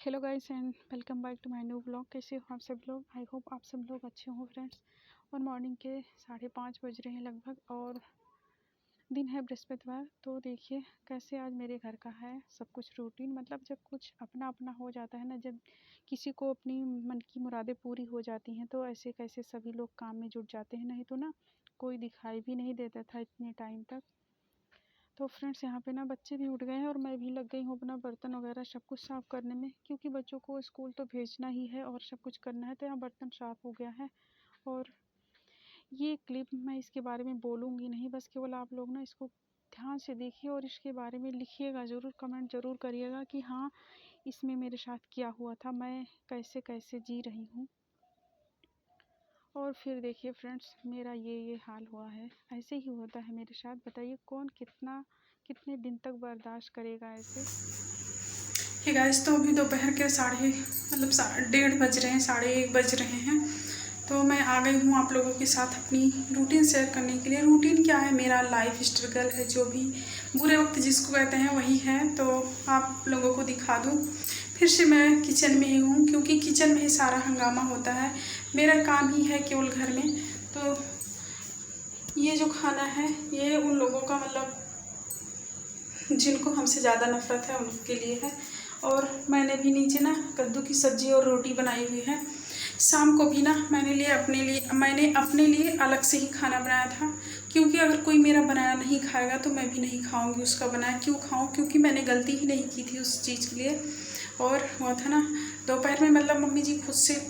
Hello guys and welcome back to my new blog. कैसे हो आप सब लोग? आई होप आप सब लोग अच्छे हो फ्रेंड्स। और मॉर्निंग के 5:30 बज रहे हैं लगभग और दिन है बृहस्पतिवार। तो देखिए कैसे आज मेरे घर का है सब कुछ रूटीन। मतलब जब कुछ अपना अपना हो जाता है ना, जब किसी को अपनी मन की मुरादें पूरी हो जाती हैं तो ऐसे कैसे सभी लोग काम में जुट जाते हैं। नहीं तो ना कोई दिखाई भी नहीं देता था इतने टाइम तक। तो फ्रेंड्स यहाँ पे ना बच्चे भी उठ गए हैं और मैं भी लग गई हूँ अपना बर्तन वगैरह सब कुछ साफ़ करने में, क्योंकि बच्चों को स्कूल तो भेजना ही है और सब कुछ करना है। तो यहाँ बर्तन साफ़ हो गया है। और ये क्लिप मैं इसके बारे में बोलूँगी नहीं, बस केवल आप लोग ना इसको ध्यान से देखिए और इसके बारे में लिखिएगा ज़रूर, कमेंट ज़रूर करिएगा कि हाँ इसमें मेरे साथ क्या हुआ था, मैं कैसे कैसे जी रही हूँ। और फिर देखिए फ्रेंड्स मेरा ये हाल हुआ है। ऐसे ही होता है मेरे साथ। बताइए कौन कितने दिन तक बर्दाश्त करेगा ऐसे। हे गाइस, तो अभी दोपहर के 1:30 बज रहे हैं, 1:30 बज रहे हैं। तो मैं आ गई हूँ आप लोगों के साथ अपनी रूटीन शेयर करने के लिए। रूटीन क्या है, मेरा लाइफ स्ट्रगल है, जो भी बुरे वक्त जिसको कहते हैं वही है। तो आप लोगों को दिखा दूँ। फिर से मैं किचन में ही हूँ, क्योंकि किचन में ही सारा हंगामा होता है। मेरा काम ही है केवल घर में। तो ये जो खाना है ये उन लोगों का, मतलब जिनको हमसे ज़्यादा नफरत है उनके लिए है। और मैंने भी नीचे ना कद्दू की सब्ज़ी और रोटी बनाई हुई है। शाम को भी ना मैंने अपने लिए अलग से ही खाना बनाया था, क्योंकि अगर कोई मेरा बनाया नहीं खाएगा तो मैं भी नहीं खाऊंगी उसका बनाया। क्यों खाऊं? क्योंकि मैंने गलती ही नहीं की थी उस चीज़ के लिए। और हुआ था ना दोपहर में, मतलब मम्मी जी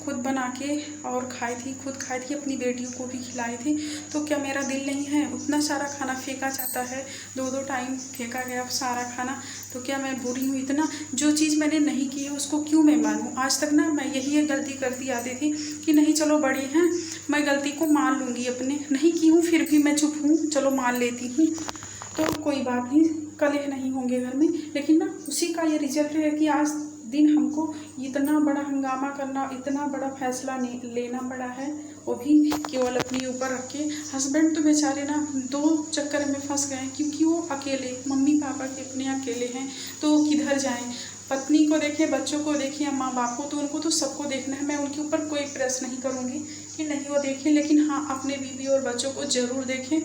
खुद बना के और खुद खाई थी, अपनी बेटियों को भी खिलाई थी। तो क्या मेरा दिल नहीं है? उतना सारा खाना फेंका जाता है, 2-2 टाइम फेंका गया सारा खाना। तो क्या मैं बुरी हूँ इतना? जो चीज़ मैंने नहीं की है उसको क्यों मैं मानूँ? आज तक ना मैं यही एक गलती करती आती थी कि नहीं चलो बड़ी हैं, मैं गलती को मान लूँगी, अपने नहीं की हूँ फिर भी मैं चुप हूँ, चलो मान लेती हूँ। तो कोई बात नहीं, कलह नहीं होंगे घर में। लेकिन ना उसी का ये रिजल्ट है कि आज दिन हमको इतना बड़ा हंगामा करना, इतना बड़ा फैसला लेना पड़ा है, वो भी केवल अपने ऊपर रख के। हस्बैंड तो बेचारे ना 2 चक्कर में फंस गए, क्योंकि वो अकेले, मम्मी पापा के अपने अकेले हैं तो वो किधर जाएं। पत्नी को देखे, बच्चों को देखे, माँ बाप को, तो उनको तो सबको देखना है। मैं उनके ऊपर कोई प्रेस नहीं करूँगी कि नहीं वो देखें, लेकिन हाँ अपने बीवी और बच्चों को ज़रूर देखें।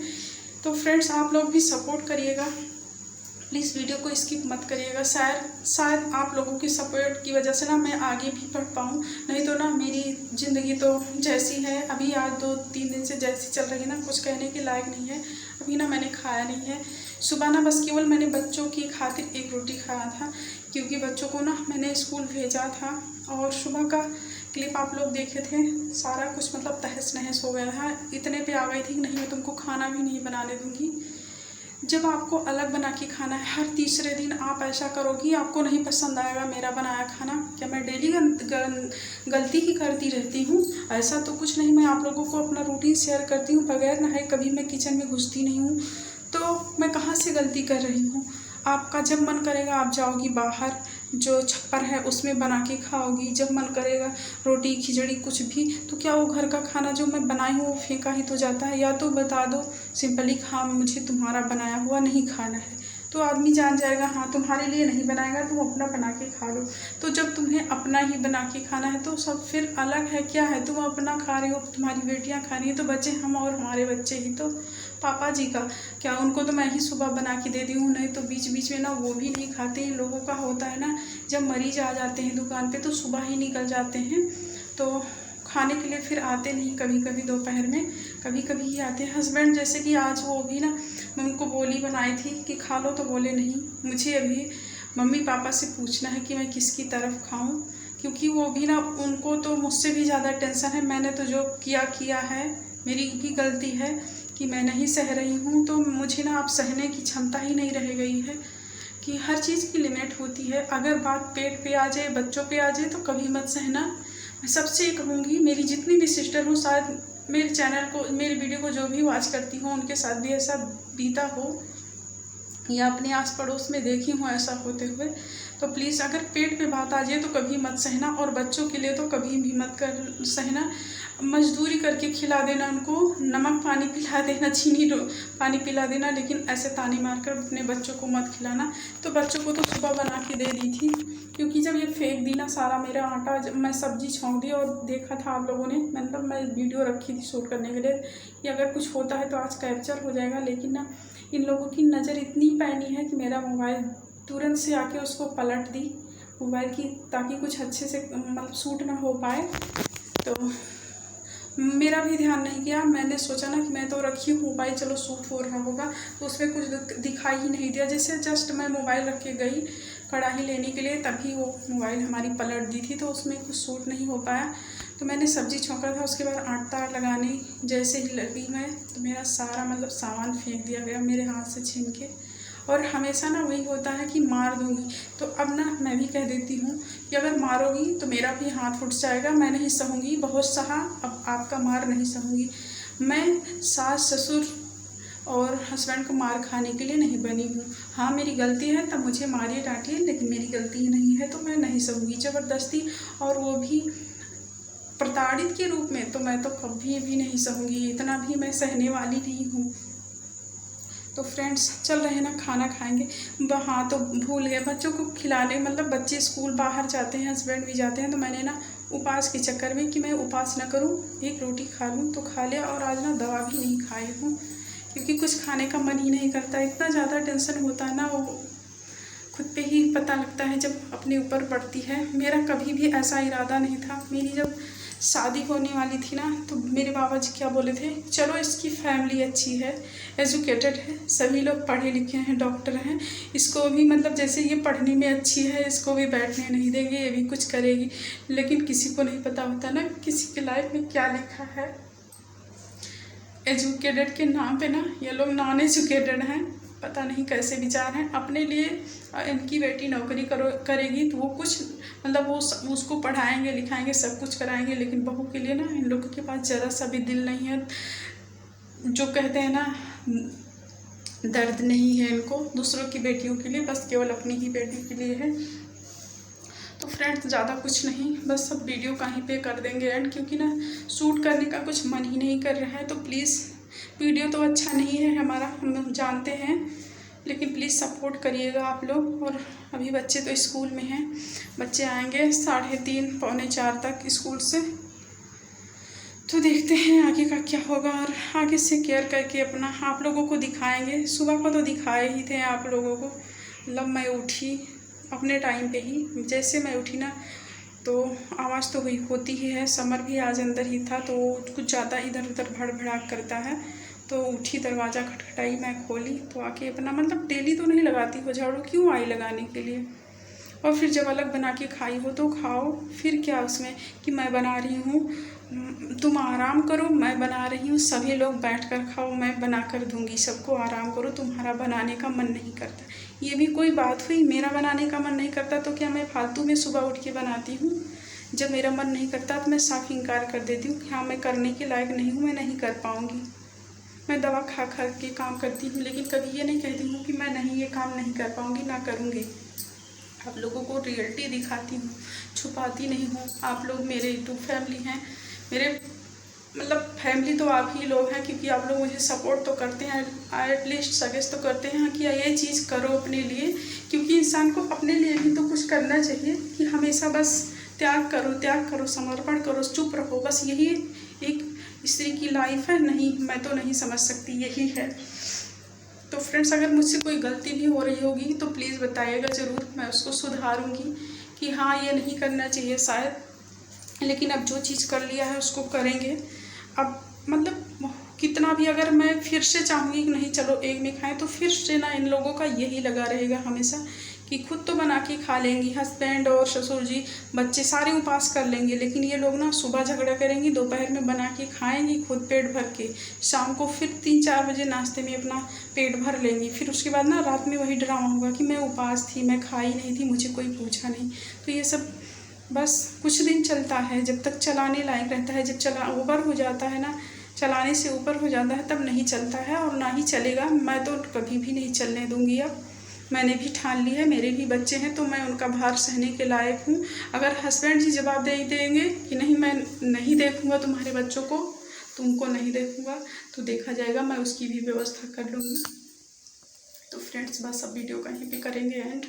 तो फ्रेंड्स आप लोग भी सपोर्ट करिएगा, प्लीज़ वीडियो को स्किप मत करिएगा। शायद आप लोगों की सपोर्ट की वजह से ना मैं आगे भी बढ़ पाऊँ। नहीं तो ना मेरी ज़िंदगी तो जैसी है अभी, आज 2-3 दिन से जैसी चल रही है ना, कुछ कहने के लायक नहीं है। अभी ना मैंने खाया नहीं है सुबह ना, बस केवल मैंने बच्चों की खातिर एक रोटी खाया था, क्योंकि बच्चों को ना मैंने स्कूल भेजा था। और सुबह का क्लिप आप लोग देखे थे, सारा कुछ मतलब तहस नहस हो गया है। इतने पे आ गई थी कि नहीं मैं तुमको खाना भी नहीं बनाने दूंगी। जब आपको अलग बना के खाना है, हर तीसरे दिन आप ऐसा करोगी, आपको नहीं पसंद आएगा मेरा बनाया खाना। क्या मैं डेली गलती ही करती रहती हूँ? ऐसा तो कुछ नहीं। मैं आप लोगों को अपना रूटीन शेयर करती हूँ, बगैर नहाए कभी मैं किचन में घुसती नहीं हूँ। तो मैं कहाँ से गलती कर रही हूँ? आपका जब मन करेगा आप जाओगी बाहर, जो छप्पर है उसमें बना के खाओगी। जब मन करेगा रोटी खिचड़ी कुछ भी, तो क्या वो घर का खाना जो मैं बनाई हूँ वो फेंका ही तो जाता है? या तो बता दो सिंपली, हाँ मुझे तुम्हारा बनाया हुआ नहीं खाना है, तो आदमी जान जाएगा हाँ तुम्हारे लिए नहीं बनाएगा, तुम अपना बना के खा लो। तो जब तुम्हें अपना ही बना के खाना है तो सब फिर अलग है क्या है? तुम अपना खा रही हो, तुम्हारी बेटियां खा रही हैं, तो बच्चे हम और हमारे बच्चे ही तो पापा जी का क्या? उनको तो मैं ही सुबह बना के दे दी हूँ, नहीं तो बीच बीच में ना वो भी नहीं खाते हैं। लोगों का होता है ना, जब मरीज आ जाते हैं दुकान पे तो सुबह ही निकल जाते हैं, तो खाने के लिए फिर आते नहीं। कभी कभी दोपहर में कभी कभी ही आते हैं। हस्बैंड जैसे कि आज वो भी ना, मैं उनको बोली बनाई थी कि खा लो, तो बोले नहीं, मुझे अभी मम्मी पापा से पूछना है कि मैं किसकी तरफ खाऊं, क्योंकि वो भी ना, उनको तो मुझसे भी ज़्यादा टेंशन है। मैंने तो जो किया है, मेरी भी गलती है कि मैं नहीं सह रही हूँ। तो मुझे ना अब सहने की क्षमता ही नहीं रह गई है कि हर चीज़ की लिमिट होती है। अगर बात पेट पे आ जाए, बच्चों पे आ जाए, तो कभी मत सहना। मैं सबसे कहूँगी, मेरी जितनी भी सिस्टर हो, शायद मेरे चैनल को, मेरी वीडियो को जो भी वॉच करती हो, उनके साथ भी ऐसा बीता हो या अपने आस पड़ोस में देखी हूँ ऐसा होते हुए। तो प्लीज़ अगर पेट पे बात आ जाए तो कभी मत सहना, और बच्चों के लिए तो कभी भी मत कर सहना। मजदूरी करके खिला देना उनको, नमक पानी पिला देना, चीनी पानी पिला देना, लेकिन ऐसे ताने मारकर अपने बच्चों को मत खिलाना। तो बच्चों को तो सुबह बना के दे दी थी, क्योंकि जब ये फेंक दी ना सारा मेरा आटा, जब मैं सब्जी छौंक दी और देखा था आप लोगों ने, मतलब मैं वीडियो रखी थी शूट करने के लिए कि अगर कुछ होता है तो आज कैप्चर हो जाएगा, लेकिन ना इन लोगों की नज़र इतनी पैनी है कि मेरा मोबाइल तुरंत से आके उसको पलट दी मोबाइल की, ताकि कुछ अच्छे से मतलब शूट ना हो पाए। तो मेरा भी ध्यान नहीं किया, मैंने सोचा ना कि मैं तो रखी हूँ मोबाइल, चलो शूट हो रहा होगा, तो उसमें कुछ दिखाई ही नहीं दिया। जैसे जस्ट मैं मोबाइल रख के गई कढ़ाई लेने के लिए, तभी वो मोबाइल हमारी पलट दी थी, तो उसमें कुछ शूट नहीं हो पाया। तो मैंने सब्जी छौंका था, उसके बाद आटा लगाने जैसे ही लगी मैं, तो मेरा सारा मतलब सामान फेंक दिया गया मेरे हाथ से छीन के। और हमेशा ना वही होता है कि मार दूँगी, तो अब ना मैं भी कह देती हूँ कि अगर मारोगी तो मेरा भी हाथ फूट जाएगा, मैं नहीं सहूँगी, बहुत सहा, अब आपका मार नहीं सहूँगी। मैं सास ससुर और हस्बैंड को मार खाने के लिए नहीं बनी हूँ। हाँ मेरी गलती है तब मुझे मारिए डांटिए, लेकिन मेरी गलती नहीं है तो मैं नहीं सहूँगी ज़बरदस्ती, और वो भी प्रताड़ित के रूप में, तो मैं तो कभी भी नहीं सहूँगी, इतना भी मैं सहने वाली नहीं हूँ। तो फ्रेंड्स चल रहे हैं ना, खाना खाएंगे। हाँ तो भूल गए बच्चों को खिलाने, मतलब बच्चे स्कूल बाहर जाते हैं, हस्बैंड भी जाते हैं, तो मैंने ना उपवास के चक्कर में कि मैं उपवास ना करूं, एक रोटी खा लूं, तो खा लिया। और आज ना दवा भी नहीं खाई हूँ, क्योंकि कुछ खाने का मन ही नहीं करता, इतना ज़्यादा टेंशन होता है ना, वो खुद पे ही पता लगता है जब अपने ऊपर पड़ती है। मेरा कभी भी ऐसा इरादा नहीं था। मेरी जब शादी होने वाली थी ना, तो मेरे बाबा जी क्या बोले थे, चलो इसकी फैमिली अच्छी है, एजुकेटेड है, सभी लोग पढ़े लिखे हैं, डॉक्टर हैं, इसको भी मतलब जैसे ये पढ़ने में अच्छी है, इसको भी बैठने नहीं देंगे, ये भी कुछ करेगी। लेकिन किसी को नहीं पता होता ना किसी के लाइफ में क्या लिखा है। एजुकेटेड के नाम पे ना ये लोग नॉन एजुकेटेड हैं, पता नहीं कैसे विचार हैं। अपने लिए इनकी बेटी नौकरी करेगी तो वो कुछ मतलब वो उसको पढ़ाएंगे लिखाएंगे सब कुछ कराएंगे, लेकिन बहू के लिए ना इन लोगों के पास ज़रा सा भी दिल नहीं है। जो कहते हैं ना, दर्द नहीं है इनको दूसरों की बेटियों के लिए, बस केवल अपनी ही बेटी के लिए है। तो फ्रेंड्स ज़्यादा कुछ नहीं, बस सब वीडियो कहीं पे कर देंगे एंड, क्योंकि ना शूट करने का कुछ मन ही नहीं कर रहा है। तो प्लीज़, वीडियो तो अच्छा नहीं है हमारा, हम जानते हैं, लेकिन प्लीज़ सपोर्ट करिएगा आप लोग। और अभी बच्चे तो स्कूल में हैं, बच्चे आएंगे 3:30 पौने 4 तक स्कूल से, तो देखते हैं आगे का क्या होगा। और आगे से केयर करके अपना आप लोगों को दिखाएंगे। सुबह को तो दिखाए ही थे आप लोगों को, मतलब मैं उठी अपने टाइम पे ही, जैसे मैं उठी ना तो आवाज़ तो हुई होती ही है। समर भी आज अंदर ही था, तो कुछ ज़्यादा इधर उधर भड़भड़ाक करता है, तो उठी, दरवाज़ा खटखटाई, मैं खोली, तो आके अपना मतलब डेली तो नहीं लगाती हो झाड़ू, क्यों आई लगाने के लिए। और फिर जब अलग बना के खाई हो तो खाओ, फिर क्या उसमें कि मैं बना रही हूँ, तुम आराम करो, मैं बना रही हूँ, सभी लोग बैठ कर खाओ, मैं बना कर दूँगी सबको, आराम करो, तुम्हारा बनाने का मन नहीं करता। ये भी कोई बात हुई, मेरा बनाने का मन नहीं करता तो क्या मैं फालतू में सुबह उठ के बनाती हूँ। जब मेरा मन नहीं करता तो मैं साफ इनकार कर देती हूँ कि हाँ मैं करने के लायक नहीं हूँ, मैं नहीं कर पाऊँगी। मैं दवा खा खा के काम करती हूँ, लेकिन कभी ये नहीं कहती हूँ कि मैं नहीं ये काम नहीं कर पाऊँगी, ना करूँगी। आप लोगों को रियलिटी दिखाती हूँ, छुपाती नहीं हूँ। आप लोग मेरे यूट्यूब फैमिली हैं, मेरे मतलब फैमिली तो आप ही लोग हैं, क्योंकि आप लोग मुझे सपोर्ट तो करते हैं, एटलीस्ट सजेस्ट तो करते हैं कि ये चीज़ करो अपने लिए, क्योंकि इंसान को अपने लिए भी तो कुछ करना चाहिए कि हमेशा बस त्याग करो, समर्पण करो, चुप रहो, बस यही एक स्त्री की लाइफ है। नहीं, मैं तो नहीं समझ सकती, यही है। तो फ्रेंड्स, अगर मुझसे कोई गलती भी हो रही होगी तो प्लीज़ बताइएगा ज़रूर, मैं उसको सुधारूँगी कि हाँ ये नहीं करना चाहिए शायद, लेकिन अब जो चीज़ कर लिया है उसको करेंगे। अब मतलब कितना भी अगर मैं फिर से चाहूँगी कि नहीं चलो एक में खाएं, तो फिर से ना इन लोगों का यही लगा रहेगा हमेशा कि खुद तो बना के खा लेंगी, हस्बैंड और ससुर जी, बच्चे सारे उपवास कर लेंगे, लेकिन ये लोग ना सुबह झगड़ा करेंगी, दोपहर में बना के खाएंगी खुद पेट भर के, शाम को फिर 3-4 बजे नाश्ते में अपना पेट भर लेंगी, फिर उसके बाद ना रात में वही ड्रामा होगा कि मैं उपवास थी, मैं खाई नहीं थी, मुझे कोई पूछा नहीं। तो ये सब बस कुछ दिन चलता है, जब तक चलाने लायक रहता है, जब ऊपर हो जाता है ना, चलाने से ऊपर हो जाता है, तब नहीं चलता है और ना ही चलेगा। मैं तो कभी भी नहीं चलने दूंगी। अब मैंने भी ठान ली है, मेरे भी बच्चे हैं तो मैं उनका भार सहने के लायक हूँ। अगर हस्बैंड जी जवाब दे देंगे कि नहीं मैं नहीं देखूँगा तुम्हारे बच्चों को, तुमको नहीं देखूँगा, तो देखा जाएगा, मैं उसकी भी व्यवस्था कर लूँगी। तो फ्रेंड्स बस अब वीडियो कहीं भी करेंगे एंड